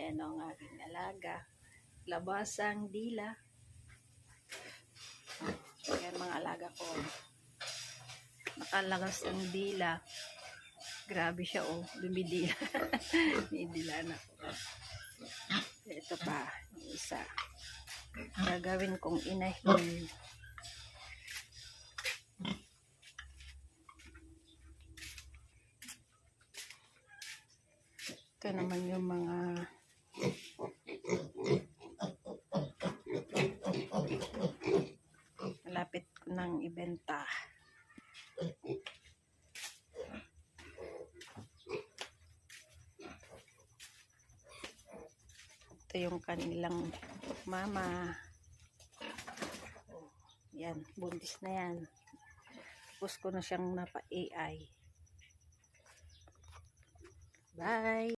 Ayan ang aking alaga. Labasang dila. Ayan mga alaga ko. Nakalagas ng dila. Grabe siya oh. Dumidila. Nidila na ko. Ito pa. Yung isa. Gagawin kong inahin. Ito naman yung mga malapit ko nang ibenta. Ito yung kanilang mama. Yan, buntis na yan. Tapos ko na siyang napa-AI. Bye!